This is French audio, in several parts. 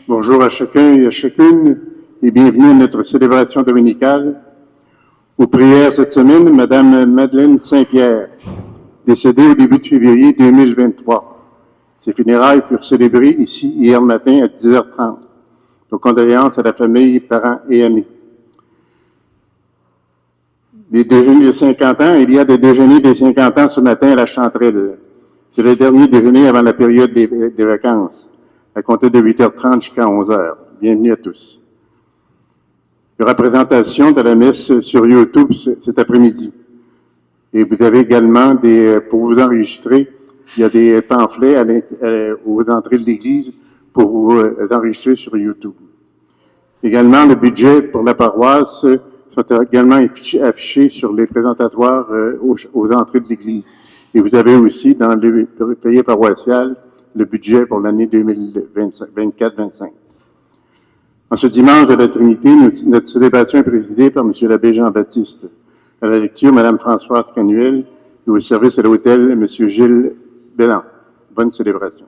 Bonjour à chacun et à chacune et bienvenue à notre célébration dominicale. Aux prières cette semaine, Madame Madeleine Saint-Pierre, décédée au début de février 2023. Ses funérailles furent célébrées ici hier matin à 10h30. Nos condoléances à la famille, parents et amis. Les déjeuners de 50 ans, il y a des déjeuners des 50 ans ce matin à la Chanterelle. C'est le dernier déjeuner avant la période des vacances, à compter de 8h30 jusqu'à 11h. Bienvenue à tous. Une représentation de la messe sur YouTube cet après-midi. Et vous avez également pour vous enregistrer, il y a des pamphlets aux entrées de l'église pour vous enregistrer sur YouTube. Également, le budget pour la paroisse sont également affichés sur les présentatoires aux entrées de l'église. Et vous avez aussi dans le cahier paroissial le budget pour l'année 2024-25. En ce dimanche de la Trinité, notre célébration est présidée par M. l'abbé Jean-Baptiste. À la lecture, Mme Françoise Canuel et au service à l'hôtel, M. Gilles Belland. Bonne célébration.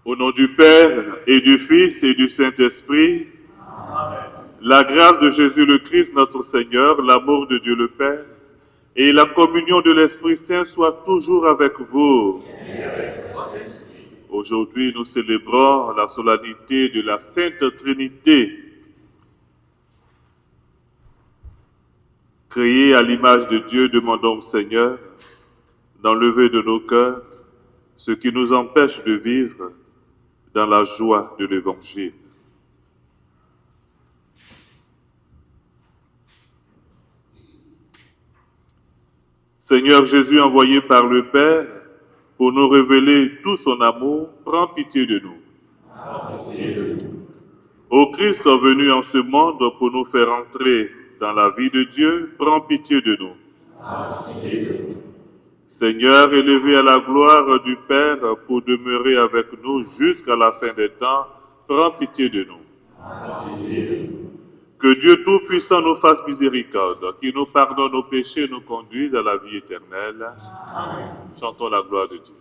Au nom du Père et du Fils et du Saint-Esprit, la grâce de Jésus le Christ, notre Seigneur, l'amour de Dieu le Père et la communion de l'Esprit Saint soient toujours avec vous. Aujourd'hui, nous célébrons la solennité de la Sainte Trinité, créée à l'image de Dieu. Demandons au Seigneur d'enlever de nos cœurs ce qui nous empêche de vivre dans la joie de l'Évangile. Seigneur Jésus, envoyé par le Père pour nous révéler tout son amour, prends pitié de nous. Ô Christ venu en ce monde pour nous faire entrer dans la vie de Dieu, prends pitié de nous. Seigneur, élevé à la gloire du Père pour demeurer avec nous jusqu'à la fin des temps, prends pitié de nous. Que Dieu Tout-Puissant nous fasse miséricorde, qu'il nous pardonne nos péchés et nous conduise à la vie éternelle. Amen. Chantons la gloire de Dieu.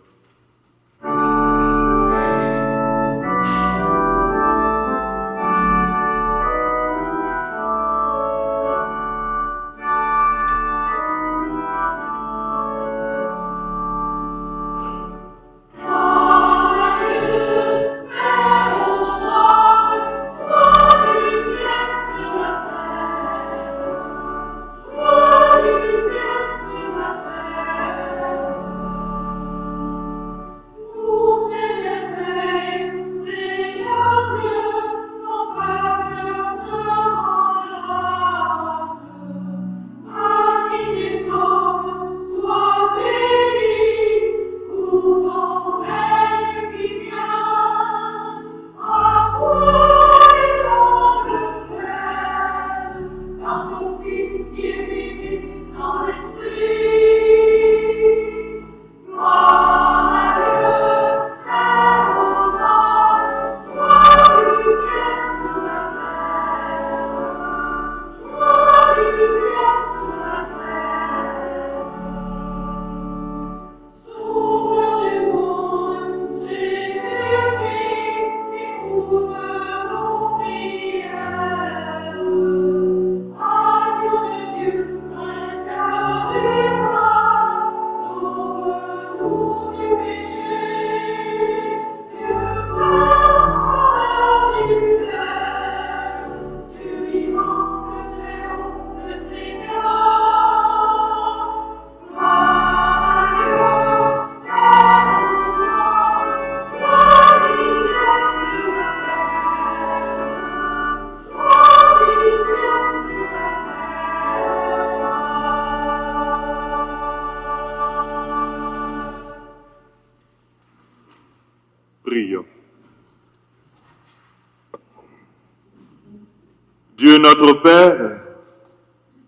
Dieu notre Père,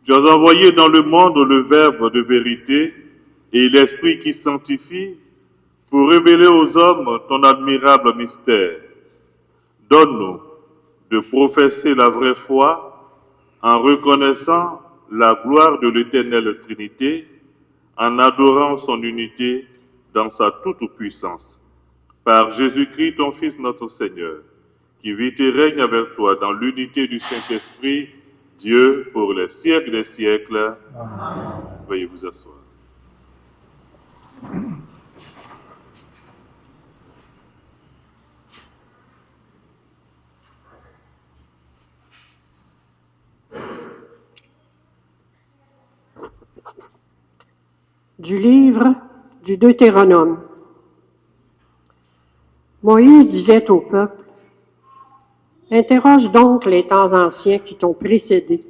tu as envoyé dans le monde le Verbe de vérité et l'Esprit qui sanctifie pour révéler aux hommes ton admirable mystère. Donne-nous de professer la vraie foi en reconnaissant la gloire de l'éternelle Trinité, en adorant son unité dans sa toute-puissance. Par Jésus-Christ, ton Fils, notre Seigneur, qui vit et règne avec toi dans l'unité du Saint-Esprit, Dieu, pour les siècles des siècles. Amen. Veuillez vous asseoir. Du livre du Deutéronome. Moïse disait au peuple, « Interroge donc les temps anciens qui t'ont précédé.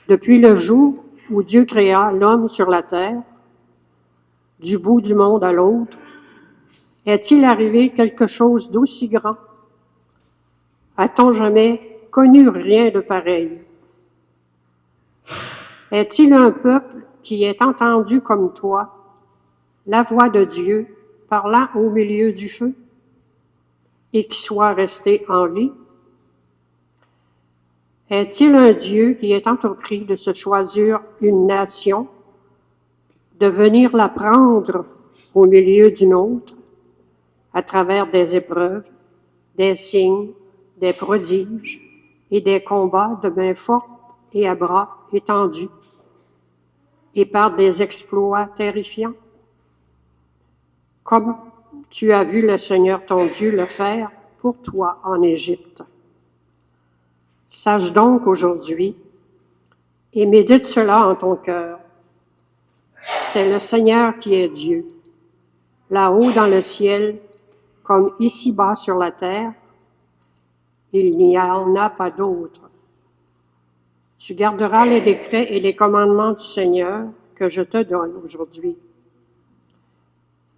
Depuis le jour où Dieu créa l'homme sur la terre, du bout du monde à l'autre, est-il arrivé quelque chose d'aussi grand? A-t-on jamais connu rien de pareil? Est-il un peuple qui ait entendu comme toi la voix de Dieu parlant au milieu du feu et qui soit resté en vie? Est-il un Dieu qui ait entrepris de se choisir une nation, de venir la prendre au milieu d'une autre, à travers des épreuves, des signes, des prodiges et des combats de main forte et à bras étendus, et par des exploits terrifiants? Comme tu as vu le Seigneur ton Dieu le faire pour toi en Égypte. Sache donc aujourd'hui, et médite cela en ton cœur, c'est le Seigneur qui est Dieu, là-haut dans le ciel, comme ici-bas sur la terre, il n'y en a pas d'autre. Tu garderas les décrets et les commandements du Seigneur que je te donne aujourd'hui.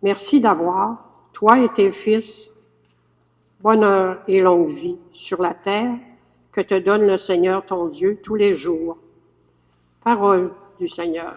Merci d'avoir, toi et tes fils, bonheur et longue vie sur la terre que te donne le Seigneur ton Dieu tous les jours. Parole du Seigneur.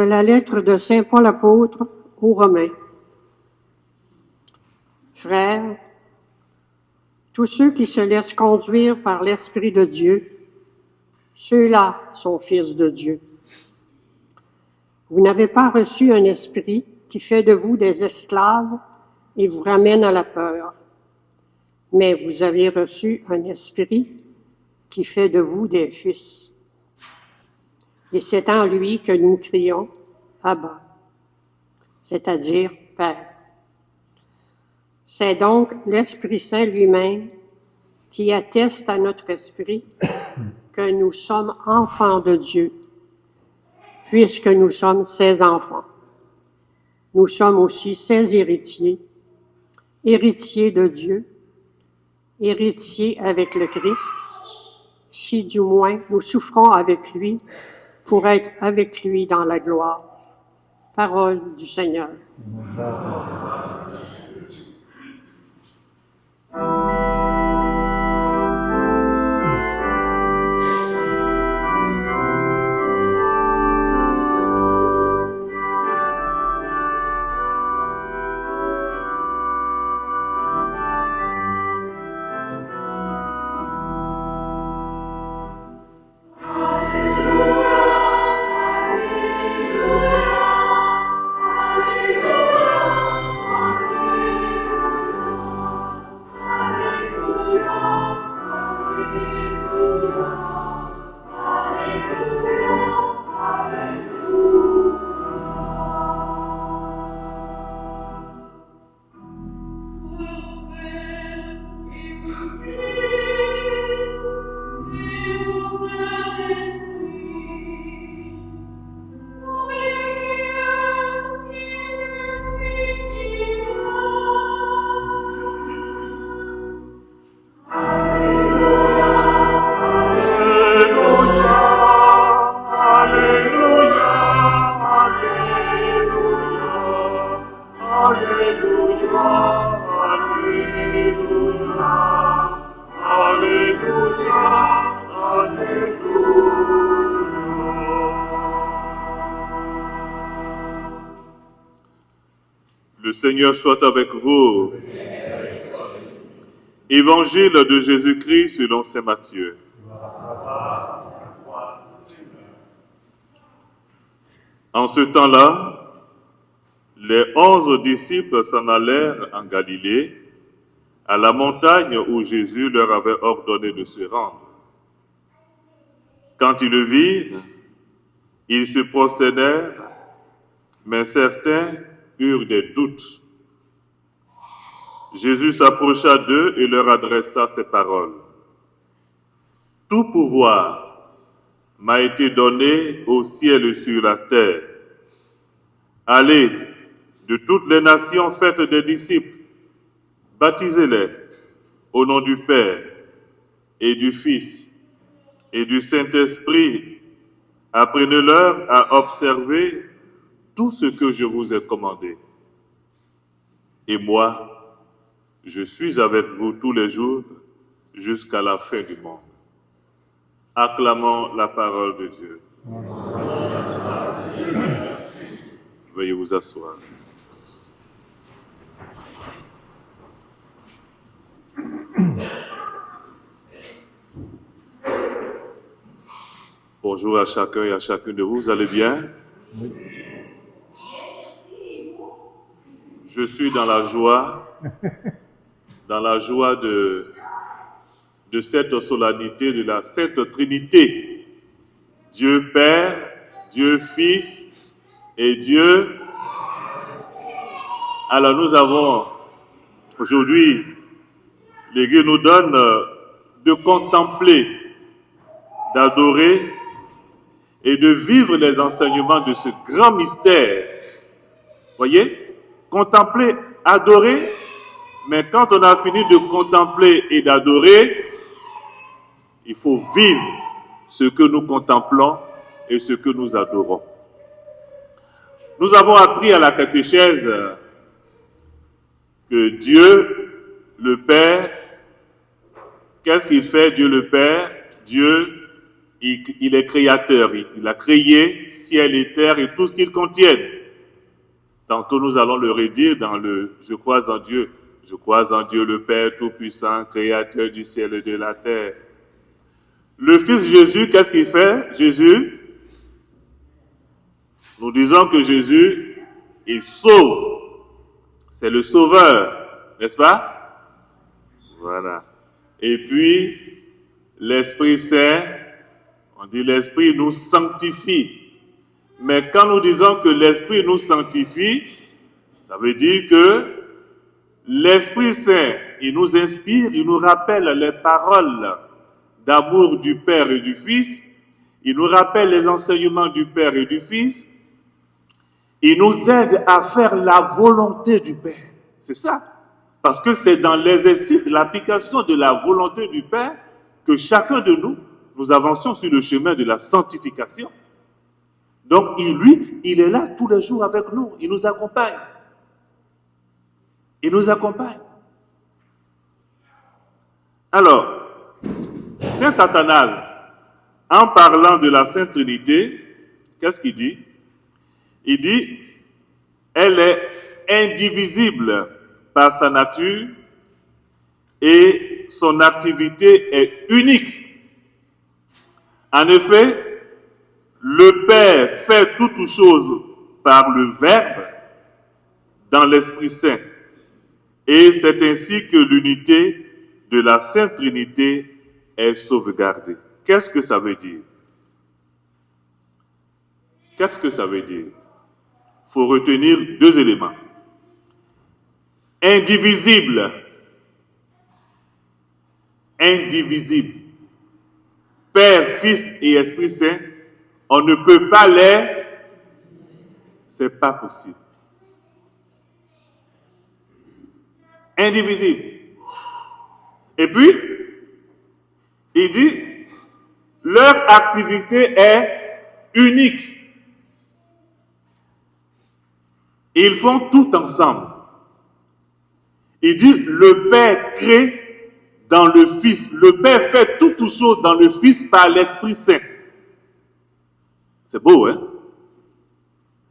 la lettre de Saint Paul apôtre aux Romains. Frères, tous ceux qui se laissent conduire par l'Esprit de Dieu, ceux-là sont fils de Dieu. Vous n'avez pas reçu un esprit qui fait de vous des esclaves et vous ramène à la peur, mais vous avez reçu un esprit qui fait de vous des fils. Et c'est en lui que nous crions « Abba », c'est-à-dire « Père ». C'est donc l'Esprit Saint lui-même qui atteste à notre esprit que nous sommes enfants de Dieu, puisque nous sommes ses enfants. Nous sommes aussi ses héritiers, héritiers de Dieu, héritiers avec le Christ, si du moins nous souffrons avec lui pour être avec lui dans la gloire. Parole du Seigneur. Le Seigneur soit avec vous. Évangile de Jésus-Christ selon saint Matthieu. En ce temps-là, les 11 disciples s'en allèrent en Galilée, à la montagne où Jésus leur avait ordonné de se rendre. Quand ils le virent, ils se prosternèrent, mais certains eurent des doutes. Jésus s'approcha d'eux et leur adressa ces paroles. « Tout pouvoir m'a été donné au ciel et sur la terre. Allez de toutes les nations, faites des disciples, baptisez-les au nom du Père et du Fils et du Saint-Esprit. Apprenez-leur à observer tout ce que je vous ai commandé. Et moi, je suis avec vous tous les jours jusqu'à la fin du monde. » Acclamons la parole de Dieu. Veuillez vous asseoir. Bonjour à chacun et à chacune de vous. Vous allez bien? Oui. Je suis dans la joie de cette solennité de la Sainte Trinité. Dieu Père, Dieu Fils et Dieu. Alors nous avons aujourd'hui, l'Église nous donne de contempler, d'adorer et de vivre les enseignements de ce grand mystère. Voyez? Contempler, adorer, mais quand on a fini de contempler et d'adorer, il faut vivre ce que nous contemplons et ce que nous adorons. Nous avons appris à la catéchèse que Dieu, le Père, qu'est-ce qu'il fait, Dieu le Père? Dieu, il est créateur. Il a créé ciel et terre et tout ce qu'ils contiennent. Tantôt nous allons le redire dans le « Je crois en Dieu ». Je crois en Dieu le Père Tout-Puissant, créateur du ciel et de la terre. Le Fils Jésus, qu'est-ce qu'il fait? Jésus, nous disons que Jésus, il sauve. C'est le sauveur, n'est-ce pas? Voilà. Et puis, l'Esprit Saint, on dit l'Esprit nous sanctifie. Mais quand nous disons que l'Esprit nous sanctifie, ça veut dire que l'Esprit Saint, il nous inspire, il nous rappelle les paroles d'amour du Père et du Fils, il nous rappelle les enseignements du Père et du Fils, il nous aide à faire la volonté du Père. C'est ça. Parce que c'est dans l'exercice de l'application de la volonté du Père que chacun de nous, nous avancions sur le chemin de la sanctification. Donc, il est là tous les jours avec nous, il nous accompagne. Il nous accompagne. Alors, Saint Athanase, en parlant de la Sainte Trinité, qu'est-ce qu'il dit? Il dit, elle est indivisible par sa nature et son activité est unique. En effet, le Père fait toutes choses par le Verbe dans l'Esprit Saint. Et c'est ainsi que l'unité de la Sainte Trinité est sauvegardée. Qu'est-ce que ça veut dire? Qu'est-ce que ça veut dire? Il faut retenir deux éléments. Indivisible. Indivisible. Père, Fils et Esprit Saint, on ne peut pas les... C'est pas possible. Indivisible. Et puis, il dit, leur activité est unique. Ils font tout ensemble. Il dit, le Père crée dans le Fils. Le Père fait toutes choses dans le Fils par l'Esprit Saint. C'est beau, hein?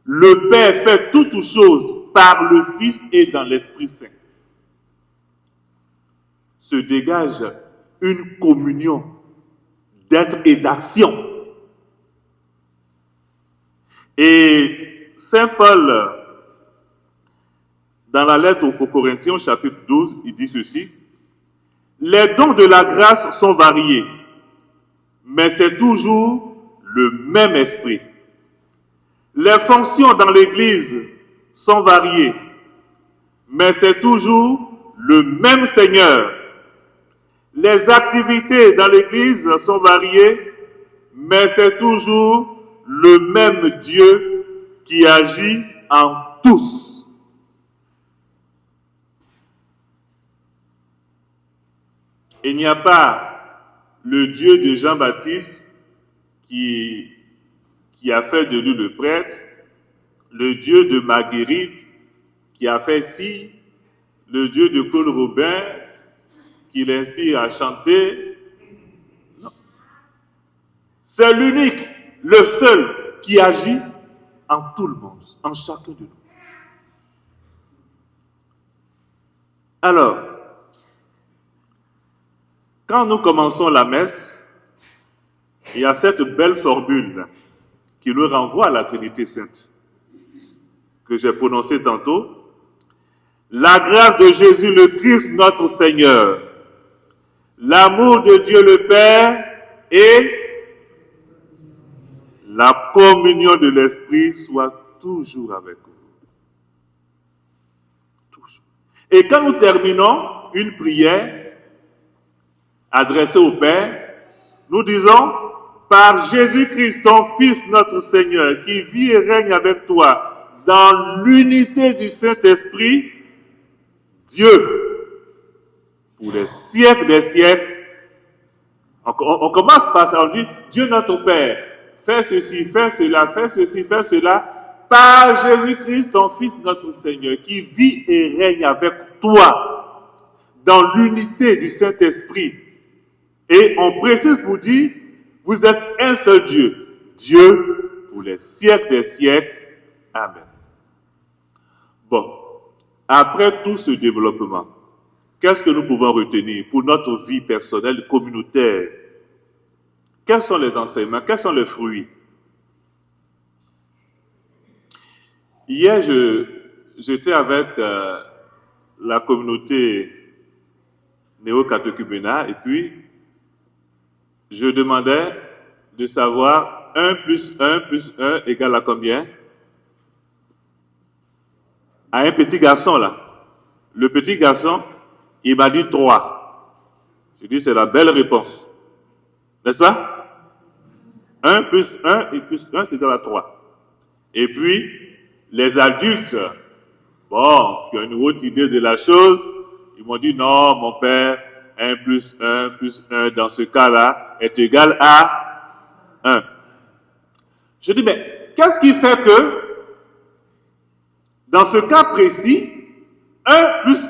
Le Père fait toutes choses par le Fils et dans l'Esprit Saint. Se dégage une communion d'être et d'action. Et Saint Paul, dans la lettre aux Corinthiens, chapitre 12, il dit ceci. Les dons de la grâce sont variés, mais c'est toujours le même esprit. Les fonctions dans l'Église sont variées, mais c'est toujours le même Seigneur. Les activités dans l'Église sont variées, mais c'est toujours le même Dieu qui agit en tous. Il n'y a pas le Dieu de Jean-Baptiste qui a fait de lui le prêtre, le Dieu de Marguerite qui a fait ci, le Dieu de Claude Robin qui l'inspire à chanter. Non. C'est l'unique, le seul qui agit en tout le monde, en chacun de nous. Alors, quand nous commençons la messe, il y a cette belle formule qui nous renvoie à la Trinité Sainte, que j'ai prononcée tantôt. La grâce de Jésus le Christ, notre Seigneur, l'amour de Dieu le Père et la communion de l'Esprit soit toujours avec vous. Toujours. Et quand nous terminons une prière adressée au Père, nous disons, par Jésus-Christ, ton Fils, notre Seigneur, qui vit et règne avec toi dans l'unité du Saint-Esprit, Dieu, pour les siècles des siècles. On commence par ça, on dit, Dieu notre Père, fais ceci, fais cela, fais ceci, fais cela, par Jésus-Christ, ton Fils, notre Seigneur, qui vit et règne avec toi dans l'unité du Saint-Esprit. Et on précise pour dire, Vous êtes un seul Dieu, Dieu pour les siècles des siècles. Amen. Bon, après tout ce développement, qu'est-ce que nous pouvons retenir pour notre vie personnelle, communautaire? Quels sont les enseignements? Quels sont les fruits? Hier, j'étais avec la communauté néo-catéchumène et puis je demandais de savoir 1 plus 1 plus 1 égale à combien? À un petit garçon là. Le petit garçon, il m'a dit 3. Je dis c'est la belle réponse. N'est-ce pas? 1 plus 1 et plus 1 c'est égal à 3. Et puis, les adultes, bon, qui ont une autre idée de la chose, ils m'ont dit non, mon père, 1 plus 1 dans ce cas-là est égal à 1. Je dis, mais qu'est-ce qui fait que, dans ce cas précis, 1 plus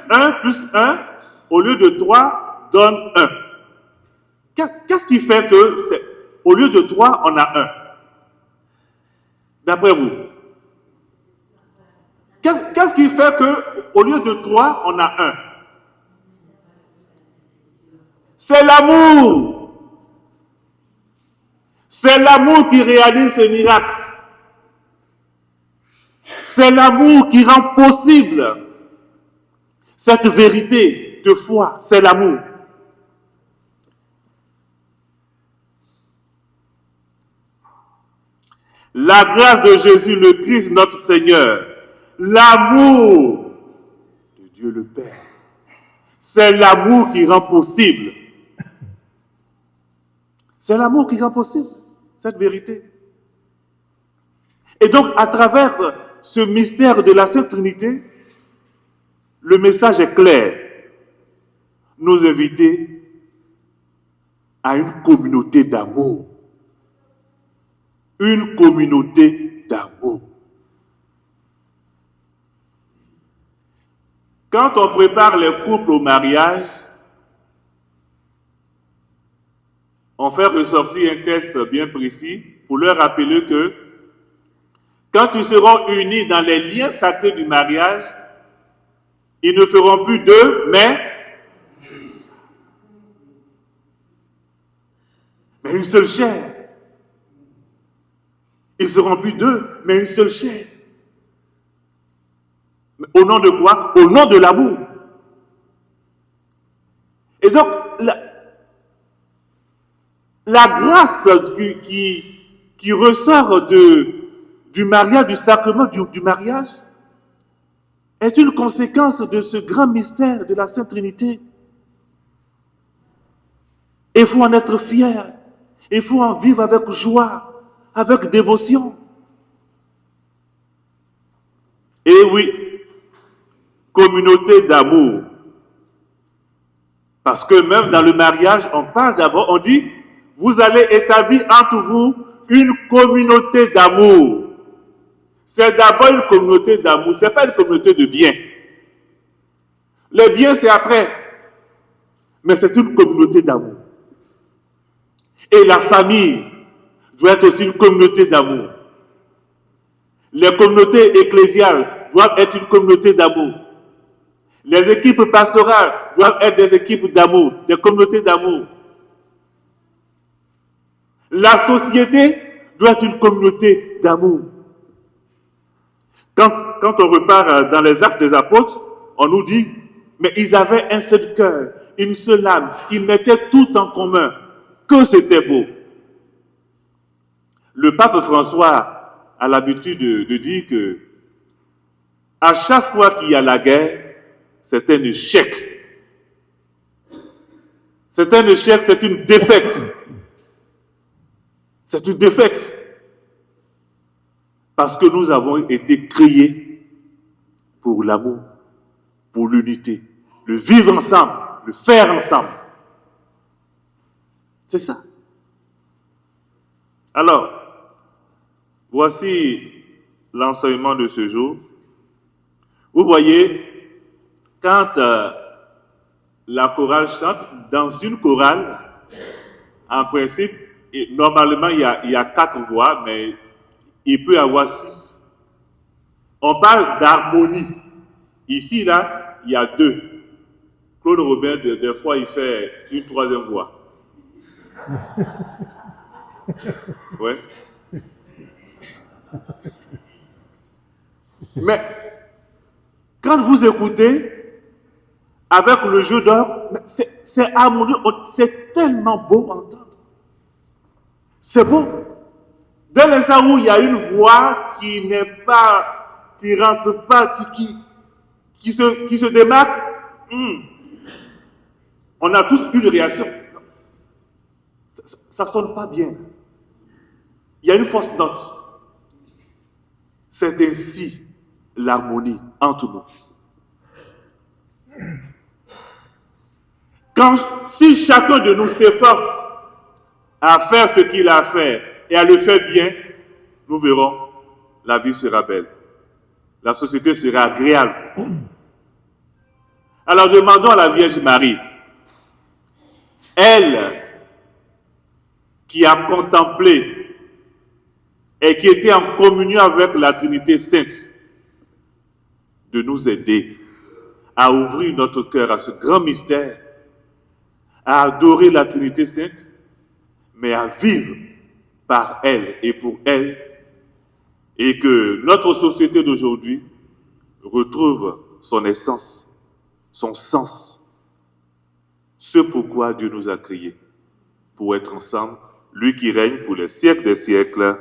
1, au lieu de 3, donne 1? Qu'est-ce qui fait que, au lieu de 3, on a 1? D'après vous? Qu'est-ce qui fait que, au lieu de 3, on a 1? C'est l'amour. C'est l'amour qui réalise ce miracle. C'est l'amour qui rend possible cette vérité de foi. C'est l'amour. La grâce de Jésus, le Christ, notre Seigneur, l'amour de Dieu le Père, c'est l'amour qui rend possible. C'est l'amour qui rend possible cette vérité. Et donc, à travers ce mystère de la Sainte Trinité, le message est clair. Nous inviter à une communauté d'amour. Une communauté d'amour. Quand on prépare les couples au mariage, on fait ressortir un texte bien précis pour leur rappeler que quand ils seront unis dans les liens sacrés du mariage, ils ne feront plus deux, mais une seule chair. Ils seront plus deux, mais une seule chair. Au nom de quoi? Au nom de l'amour. Et donc, la grâce qui ressort du mariage, du sacrement du mariage, est une conséquence de ce grand mystère de la Sainte Trinité. Il faut en être fier. Il faut en vivre avec joie, avec dévotion. Et oui, communauté d'amour. Parce que même dans le mariage, on parle d'abord, on dit, vous allez établir entre vous une communauté d'amour. C'est d'abord une communauté d'amour, ce n'est pas une communauté de biens. Les biens, c'est après. Mais c'est une communauté d'amour. Et la famille doit être aussi une communauté d'amour. Les communautés ecclésiales doivent être une communauté d'amour. Les équipes pastorales doivent être des équipes d'amour, des communautés d'amour. La société doit être une communauté d'amour. Quand on repart dans les Actes des Apôtres, on nous dit, mais ils avaient un seul cœur, une seule âme, ils mettaient tout en commun. Que c'était beau. Le pape François a l'habitude de dire que à chaque fois qu'il y a la guerre, c'est un échec. C'est un échec, c'est une défaite. C'est une défaite. Parce que nous avons été créés pour l'amour, pour l'unité, le vivre ensemble, le faire ensemble. C'est ça. Alors, voici l'enseignement de ce jour. Vous voyez, quand la chorale chante, dans une chorale, en principe, Et normalement, il y a 4 voix, mais il peut y avoir 6. On parle d'harmonie. Ici, là, il y a 2. Claude Robert, des fois, il fait une 3e voix. Ouais. Mais quand vous écoutez avec le jeu d'orgue, c'est harmonieux, c'est tellement beau à entendre. C'est beau. Dès l'instant où il y a une voix qui n'est pas, qui rentre pas, qui se démarque, on a tous une réaction. Ça sonne pas bien. Il y a une fausse note. C'est ainsi l'harmonie entre nous. Si chacun de nous s'efforce à faire ce qu'il a à faire et à le faire bien, nous verrons, la vie sera belle. La société sera agréable. Alors demandons à la Vierge Marie, elle qui a contemplé et qui était en communion avec la Trinité Sainte, de nous aider à ouvrir notre cœur à ce grand mystère, à adorer la Trinité Sainte, mais à vivre par elle et pour elle, et que notre société d'aujourd'hui retrouve son essence, son sens, ce pourquoi Dieu nous a créés, pour être ensemble, lui qui règne pour les siècles des siècles.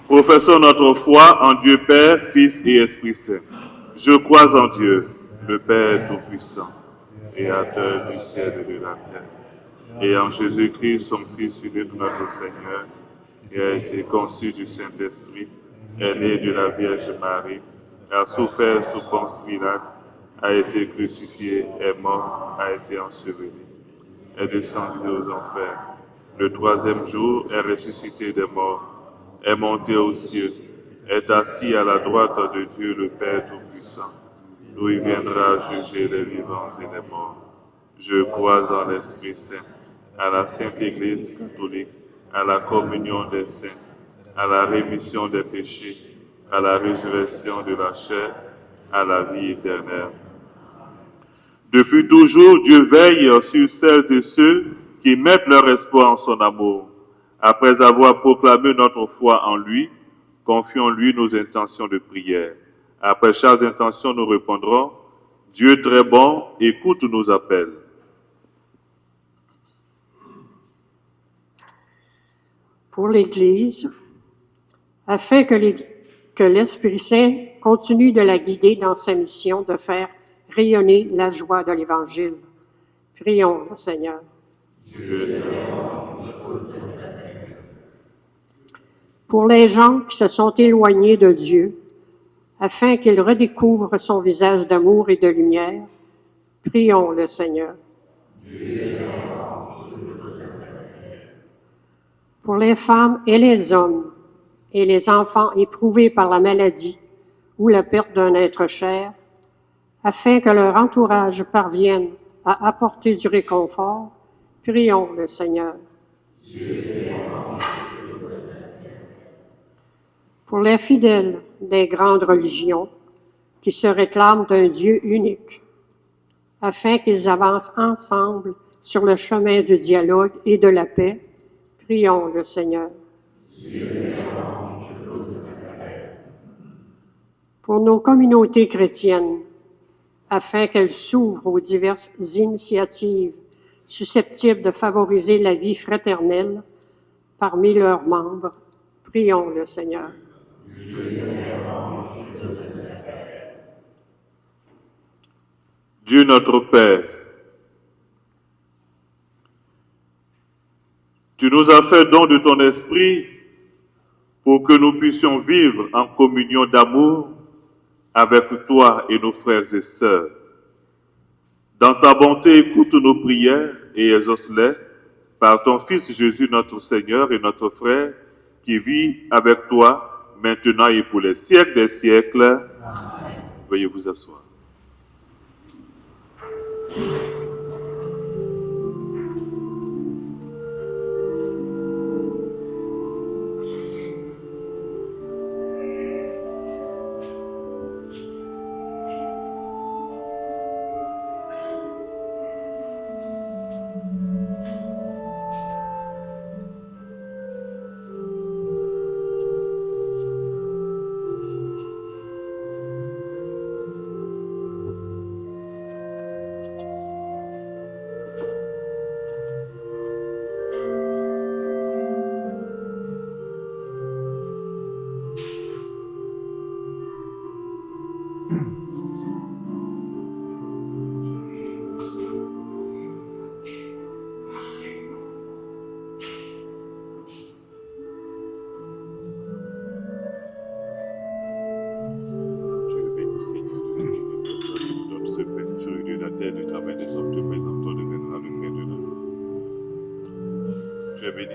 Professons notre foi en Dieu Père, Fils et Esprit Saint. Je crois en Dieu, le Père Tout-Puissant, Créateur du ciel et de la terre, et en Jésus-Christ, son Fils unique, notre Seigneur, qui a été conçu du Saint-Esprit, est né de la Vierge Marie, a souffert sous Ponce Pilate, a été crucifié, est mort, a été enseveli, est descendu aux enfers. Le 3e jour est ressuscité des morts, est monté aux cieux, est assis à la droite de Dieu le Père Tout-Puissant, d'où il viendra juger les vivants et les morts. Je crois en l'Esprit Saint, à la Sainte Église catholique, à la communion des saints, à la rémission des péchés, à la résurrection de la chair, à la vie éternelle. Depuis toujours, Dieu veille sur celles et ceux qui mettent leur espoir en son amour. Après avoir proclamé notre foi en lui, confions-lui nos intentions de prière. Après chaque intention, nous répondrons, Dieu très bon, écoute nos appels. Pour l'Église, afin que l'Esprit Saint continue de la guider dans sa mission de faire rayonner la joie de l'Évangile. Prions le Seigneur. Pour les gens qui se sont éloignés de Dieu, afin qu'ils redécouvrent son visage d'amour et de lumière, prions le Seigneur. Pour les femmes et les hommes et les enfants éprouvés par la maladie ou la perte d'un être cher, afin que leur entourage parvienne à apporter du réconfort, prions le Seigneur. Pour les fidèles des grandes religions qui se réclament d'un Dieu unique, afin qu'ils avancent ensemble sur le chemin du dialogue et de la paix, prions le Seigneur. Pour nos communautés chrétiennes, afin qu'elles s'ouvrent aux diverses initiatives susceptibles de favoriser la vie fraternelle parmi leurs membres, prions le Seigneur. Dieu notre Père, tu nous as fait don de ton esprit pour que nous puissions vivre en communion d'amour avec toi et nos frères et sœurs. Dans ta bonté, écoute nos prières et exauce-les par ton Fils Jésus, notre Seigneur et notre frère, qui vit avec toi maintenant et pour les siècles des siècles. Amen. Veuillez vous asseoir.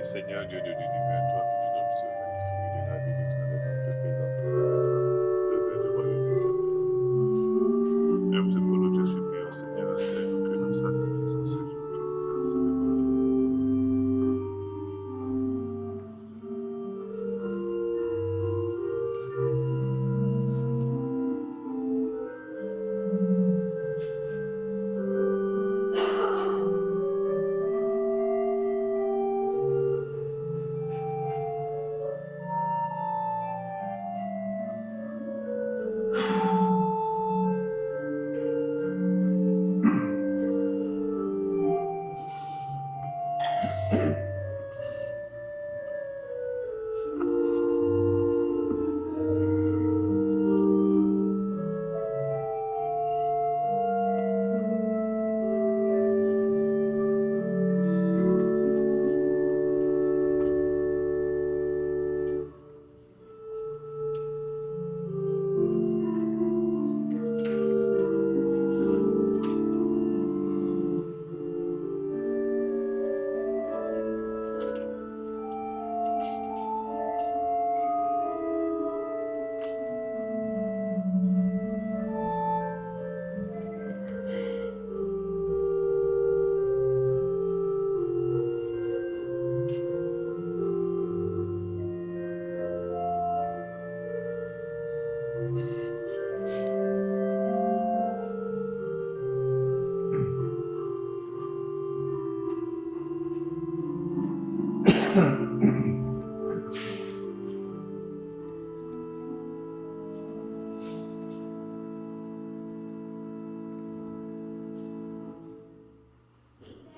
Seigneur Dieu de l'univers, toi qui nous donnes ce vrai fruit de la vie du travail, te présentons le verre de royauté éternelle. Même ce que nous te supplions, Seigneur, que nous sacrifions ce jour de grâce et de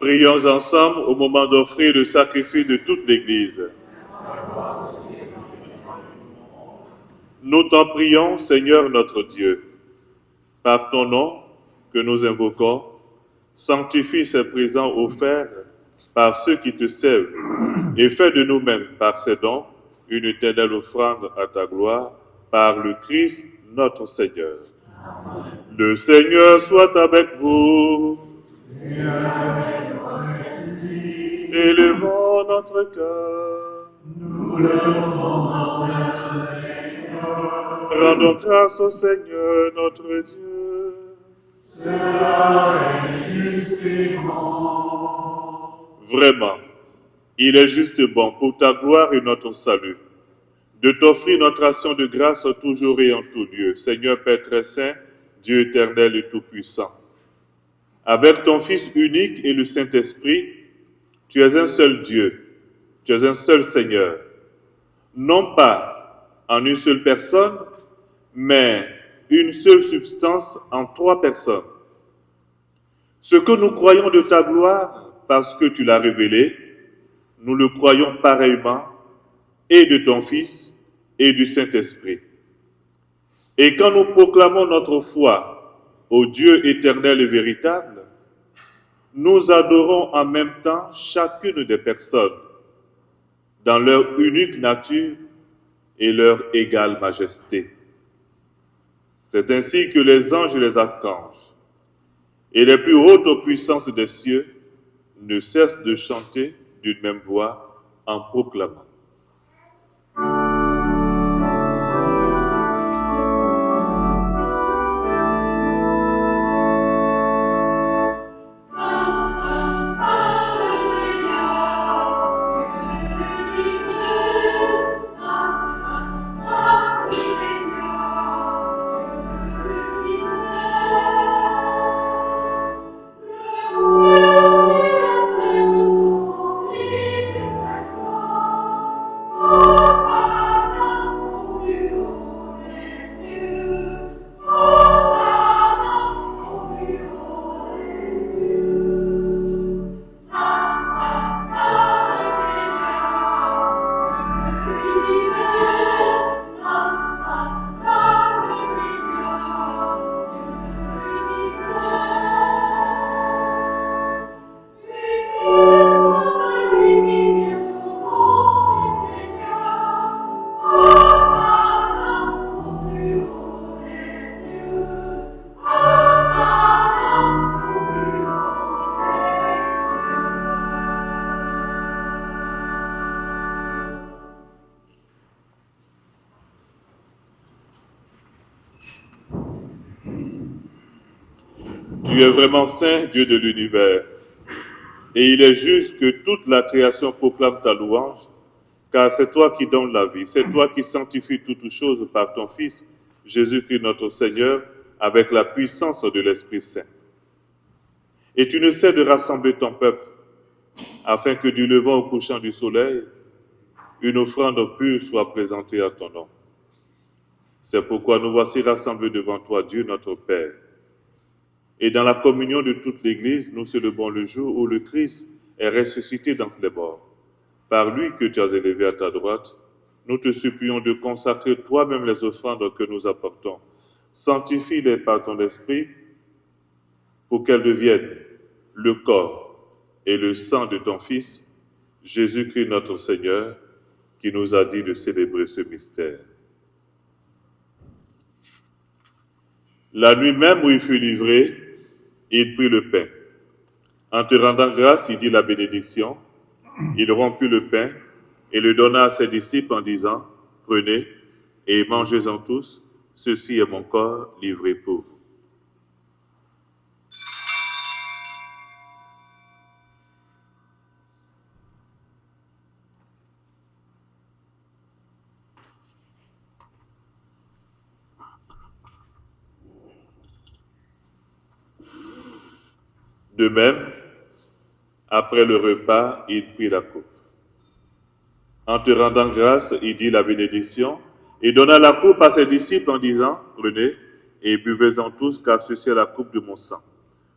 Prions ensemble au moment d'offrir le sacrifice de toute l'Église. Nous t'en prions, Seigneur notre Dieu, par ton nom que nous invoquons, sanctifie ces présents offerts par ceux qui te servent et fais de nous-mêmes, par ces dons, une éternelle offrande à ta gloire, par le Christ notre Seigneur. Le Seigneur soit avec vous. Élevons notre cœur. Nous le rendons à notre Seigneur. Rendons grâce au Seigneur notre Dieu. Cela est juste et bon. Vraiment, il est juste bon pour ta gloire et notre salut, de t'offrir notre action de grâce toujours et en tout lieu, Seigneur Père très saint, Dieu éternel et tout-puissant. Avec ton Fils unique et le Saint-Esprit, tu es un seul Dieu, tu es un seul Seigneur, non pas en une seule personne, mais une seule substance en trois personnes. Ce que nous croyons de ta gloire, parce que tu l'as révélé, nous le croyons pareillement, et de ton Fils et du Saint-Esprit. Et quand nous proclamons notre foi au Dieu éternel et véritable, nous adorons en même temps chacune des personnes dans leur unique nature et leur égale majesté. C'est ainsi que les anges et les archanges et les plus hautes puissances des cieux ne cessent de chanter d'une même voix en proclamant. Tu es vraiment saint, Dieu de l'univers, et il est juste que toute la création proclame ta louange, car c'est toi qui donnes la vie, c'est toi qui sanctifies toutes choses par ton Fils, Jésus-Christ notre Seigneur, avec la puissance de l'Esprit Saint. Et tu ne sais de rassembler ton peuple, afin que du levant au couchant du soleil, une offrande pure soit présentée à ton nom. C'est pourquoi nous voici rassemblés devant toi, Dieu notre Père. Et dans la communion de toute l'Église, nous célébrons le jour où le Christ est ressuscité d'entre les morts. Par lui que tu as élevé à ta droite, nous te supplions de consacrer toi-même les offrandes que nous apportons. Sanctifie-les par ton esprit pour qu'elles deviennent le corps et le sang de ton Fils, Jésus-Christ notre Seigneur, qui nous a dit de célébrer ce mystère. La nuit même où il fut livré, il prit le pain. En te rendant grâce, il dit la bénédiction. Il rompit le pain et le donna à ses disciples en disant, « Prenez et mangez-en tous, ceci est mon corps livré pour vous. » De même, après le repas, il prit la coupe. En te rendant grâce, il dit la bénédiction et donna la coupe à ses disciples en disant, « Prenez et buvez-en tous, car ceci est la coupe de mon sang,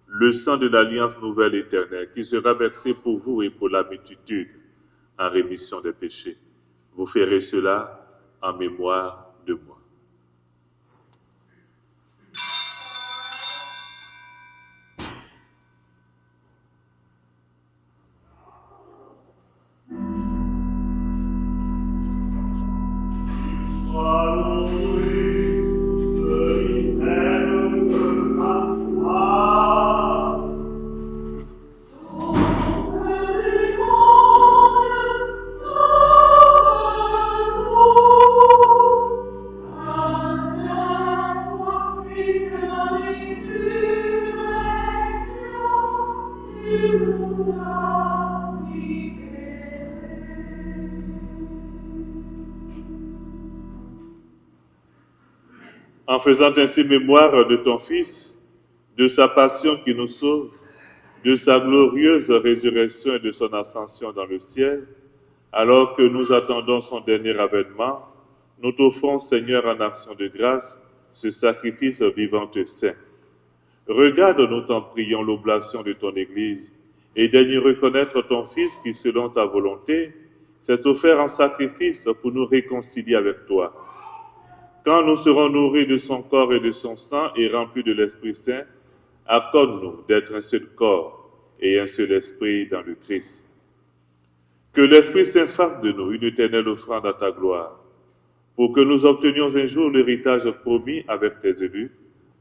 le sang de l'alliance nouvelle éternelle, qui sera versé pour vous et pour la multitude en rémission des péchés. Vous ferez cela en mémoire de moi. » En faisant ainsi mémoire de ton Fils, de sa passion qui nous sauve, de sa glorieuse résurrection et de son ascension dans le ciel, alors que nous attendons son dernier avènement, nous t'offrons, Seigneur, en action de grâce, ce sacrifice vivant et saint. Regarde, nous t'en prions, l'oblation de ton Église, et daignes reconnaître ton Fils qui, selon ta volonté, s'est offert en sacrifice pour nous réconcilier avec toi. Quand nous serons nourris de son corps et de son sang et remplis de l'Esprit Saint, accorde-nous d'être un seul corps et un seul esprit dans le Christ. Que l'Esprit Saint fasse de nous une éternelle offrande à ta gloire. pour que nous obtenions un jour l'héritage promis avec tes élus,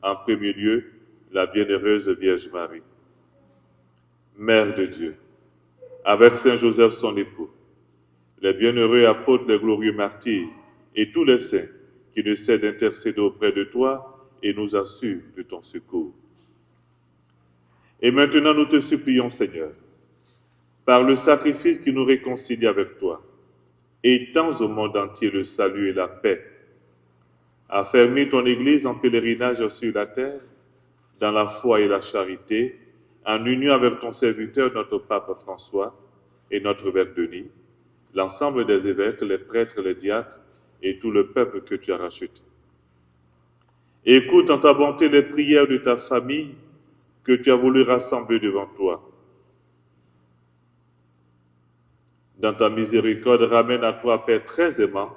en premier lieu, la bienheureuse Vierge Marie. Mère de Dieu, avec Saint Joseph son époux, les bienheureux apôtres, les glorieux martyrs et tous les saints qui ne cessent d'intercéder auprès de toi et nous assurent de ton secours. Et maintenant nous te supplions, Seigneur, par le sacrifice qui nous réconcilie avec toi, étends au monde entier le salut et la paix. Affermis ton Église en pèlerinage sur la terre, dans la foi et la charité, en union avec ton serviteur, notre pape François, et notre évêque Denis, l'ensemble des évêques, les prêtres, les diacres, et tout le peuple que tu as racheté. Écoute en ta bonté les prières de ta famille que tu as voulu rassembler devant toi. Dans ta miséricorde, ramène à toi, Père très aimant,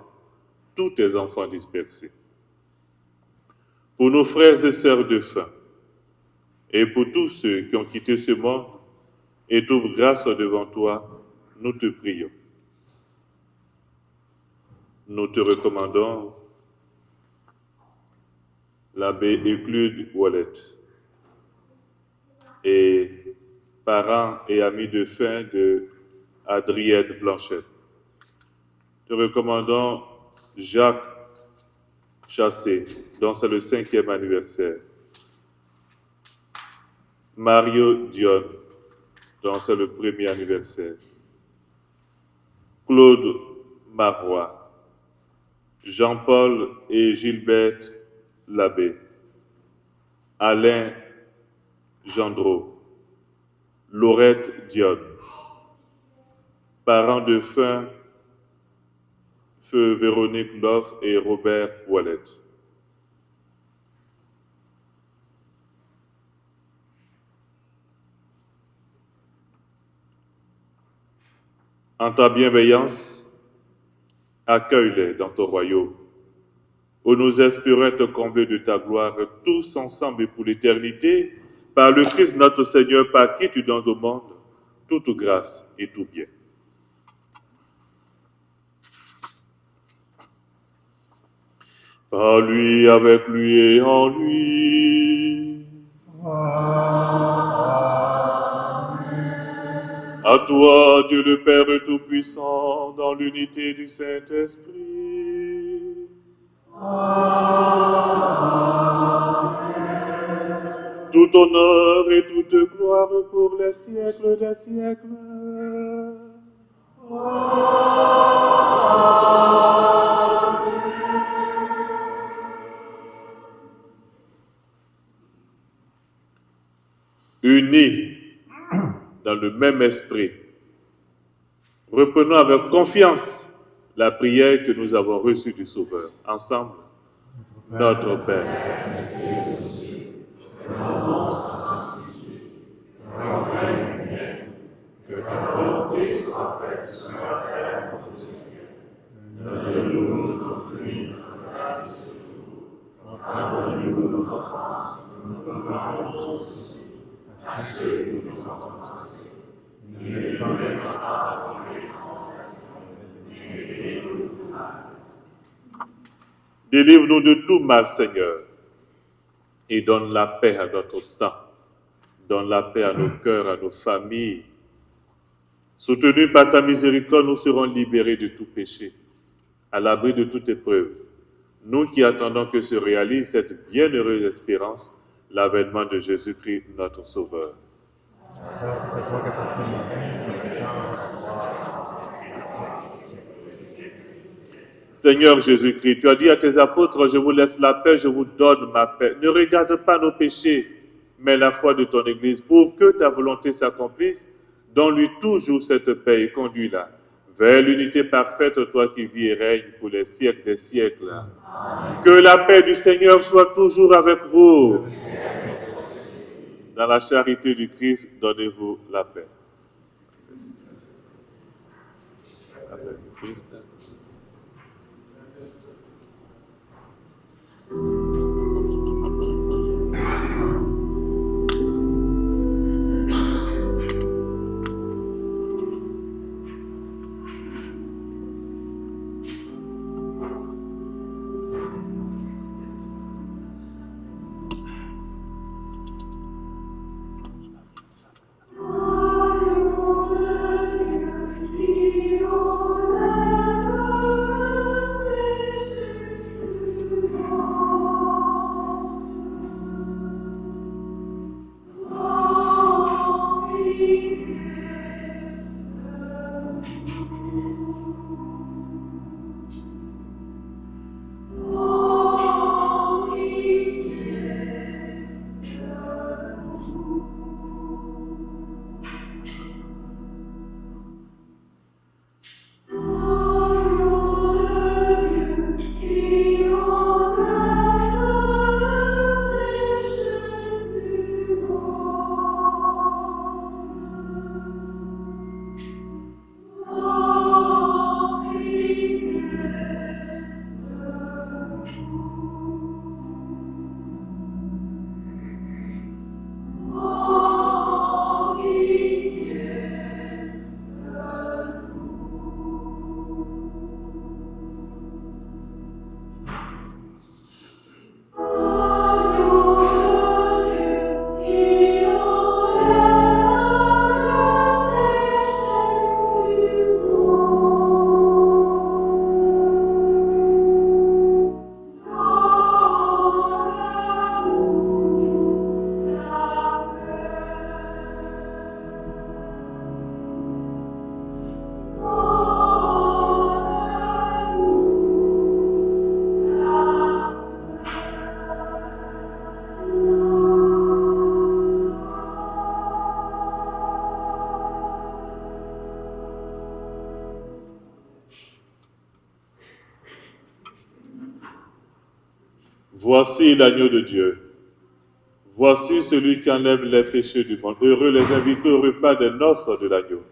tous tes enfants dispersés. Pour nos frères et sœurs défunts, et pour tous ceux qui ont quitté ce monde et trouvent grâce devant toi, nous te prions. Nous te recommandons l'abbé Euclude Wallet et parents et amis de fin de Adrienne Blanchette. Te recommandons Jacques Chassé, dont c'est le 5e anniversaire. Mario Dion, dont c'est le 1er anniversaire. Claude Marois, Jean-Paul et Gilberte Labbé, Alain Gendreau, Laurette Dion, parents de fin, Feu Véronique Loff et Robert Wallet. En ta bienveillance, accueille-les dans ton royaume, où nous espérons te combler de ta gloire, tous ensemble et pour l'éternité, par le Christ notre Seigneur, par qui tu donnes au monde toute grâce et tout bien. Par lui, avec lui et en lui. À toi, Dieu le Père Tout-Puissant, dans l'unité du Saint-Esprit. Tout honneur et toute gloire pour les siècles des siècles. Unis dans le même esprit, reprenons avec confiance la prière que nous avons reçue du Sauveur. Ensemble, notre Père, que ta volonté soit faite sur la terre comme au ciel. Donne-nous nos fruits de ce jour. Pardonne-nous nos offenses, nous pardonnons aussi à ceux qui nous ont offensés. Ne les laisse pas dans les tentations, mais délivre-nous du mal. Délivre-nous de tout mal, Seigneur, et donne la paix à notre temps. Donne la paix à nos cœurs, à nos familles. Soutenus par ta miséricorde, nous serons libérés de tout péché, à l'abri de toute épreuve. Nous qui attendons que se réalise cette bienheureuse espérance, l'avènement de Jésus-Christ, notre Sauveur. Seigneur Jésus-Christ, tu as dit à tes apôtres, je vous laisse la paix, je vous donne ma paix. Ne regarde pas nos péchés, mais la foi de ton Église, pour que ta volonté s'accomplisse. Donne-lui toujours cette paix et conduis-la vers l'unité parfaite, toi qui vis et règnes pour les siècles des siècles. Amen. Que la paix du Seigneur soit toujours avec vous. Dans la charité du Christ, donnez-vous la paix. Avec le Christ. Voici l'agneau de Dieu. Voici celui qui enlève les péchés du monde. Heureux les invités au repas des noces de l'agneau.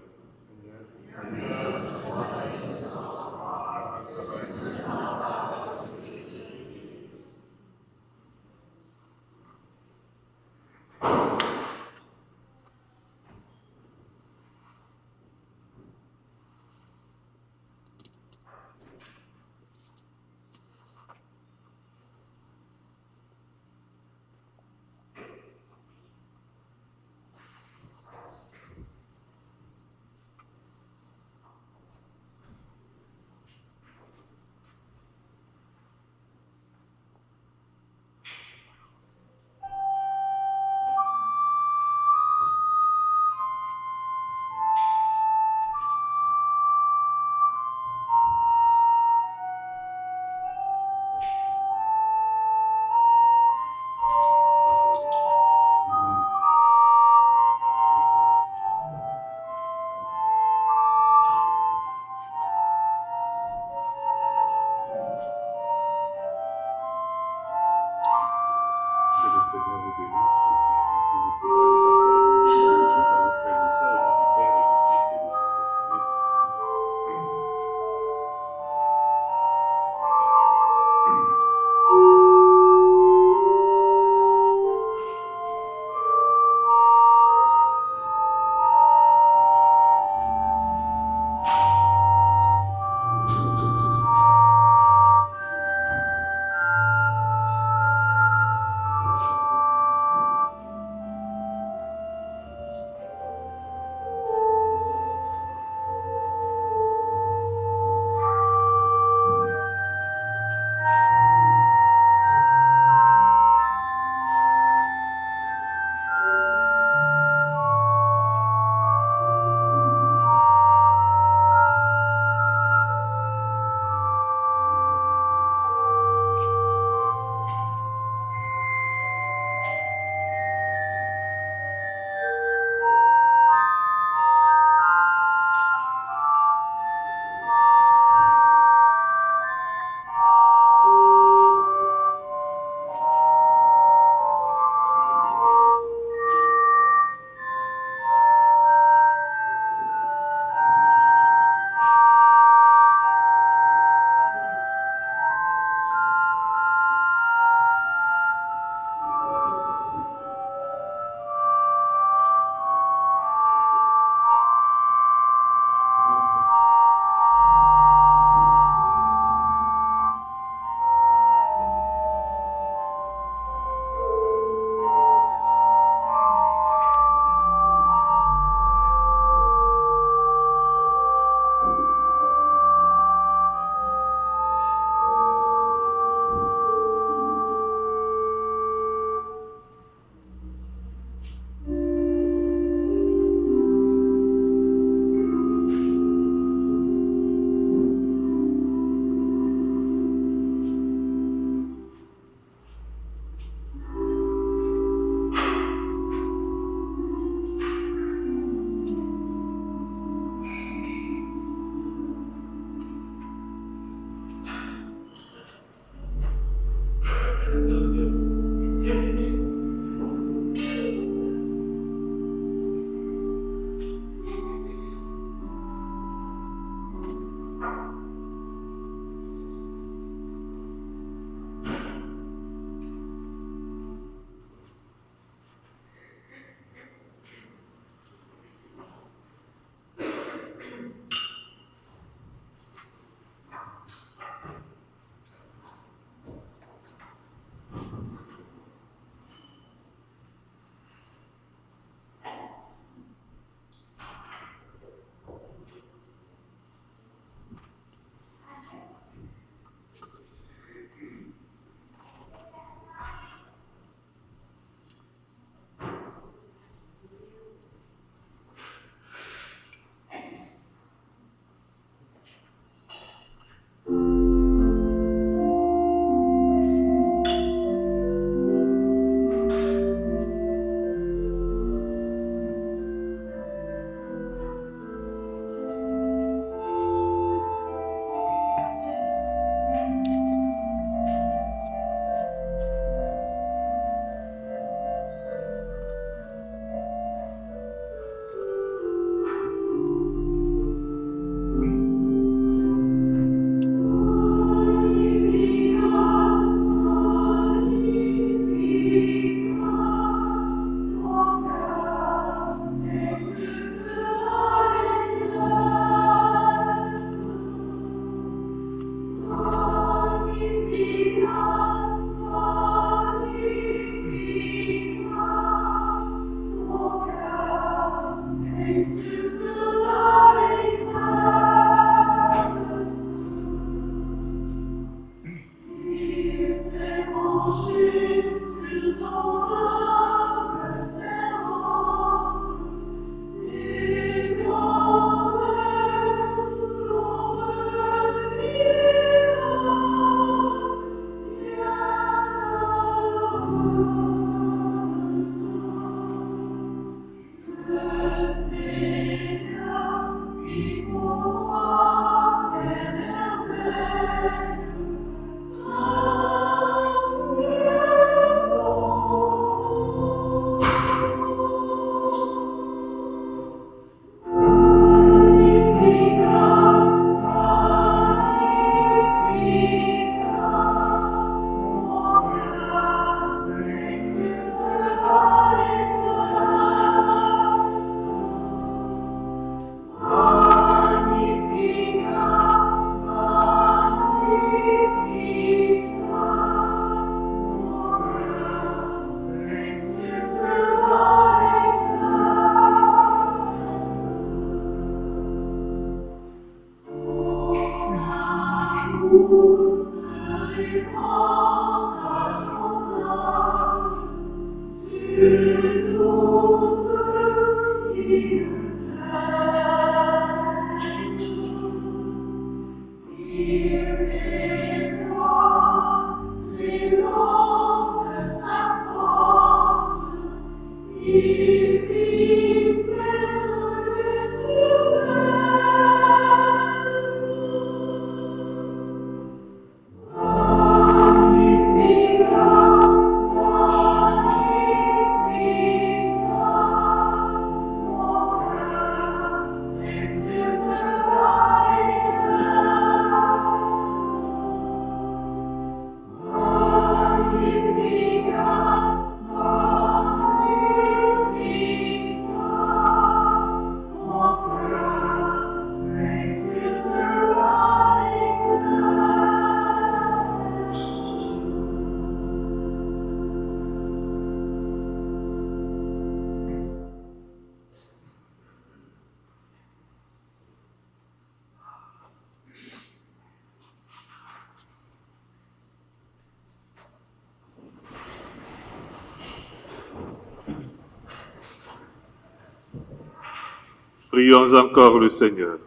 Prions encore le Seigneur.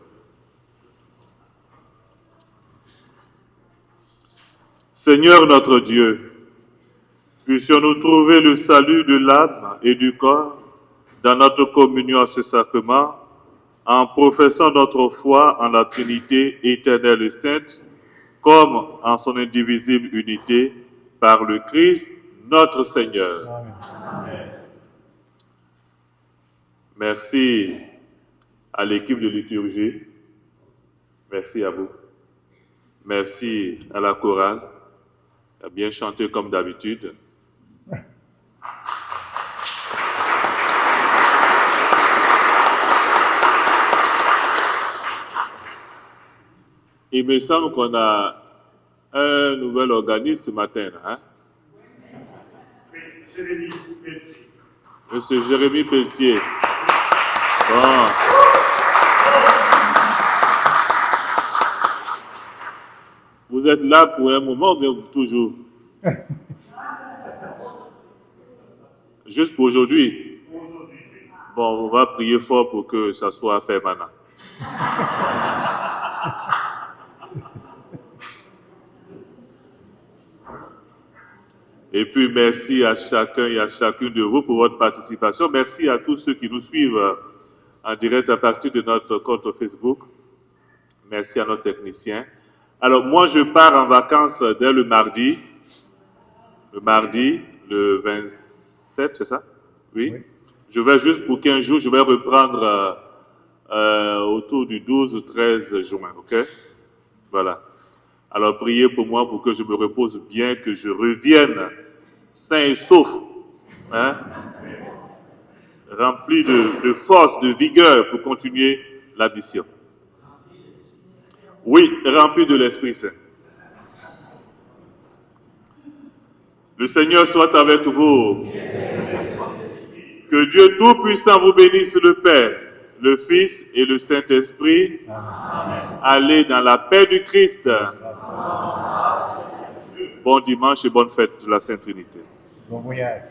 Seigneur notre Dieu, puissions-nous trouver le salut de l'âme et du corps dans notre communion à ce sacrement, en professant notre foi en la Trinité éternelle et sainte, comme en son indivisible unité, par le Christ notre Seigneur. Amen. Merci à l'équipe de liturgie. Merci à vous. Merci à la chorale. A bien chanté comme d'habitude. Il me semble qu'on a un nouvel organisme ce matin, hein? Monsieur Jérémy Pelletier. Bon. Vous êtes là pour un moment ou bien pour toujours? Juste pour aujourd'hui? Bon, on va prier fort pour que ça soit permanent. Et puis, merci à chacun et à chacune de vous pour votre participation. Merci à tous ceux qui nous suivent en direct à partir de notre compte Facebook. Merci à nos techniciens. Alors, moi, je pars en vacances dès le mardi. Le 27, c'est ça? Oui. Je vais juste pour 15 jours, je vais reprendre autour du 12 ou 13 juin, ok? Voilà. Alors, priez pour moi pour que je me repose bien, que je revienne sain et sauf, hein? Rempli de force, de vigueur pour continuer la mission. Oui, rempli de l'Esprit Saint. Le Seigneur soit avec vous. Que Dieu Tout-Puissant vous bénisse, le Père, le Fils et le Saint-Esprit. Allez dans la paix du Christ. Bon dimanche et bonne fête de la Sainte Trinité. Bon voyage.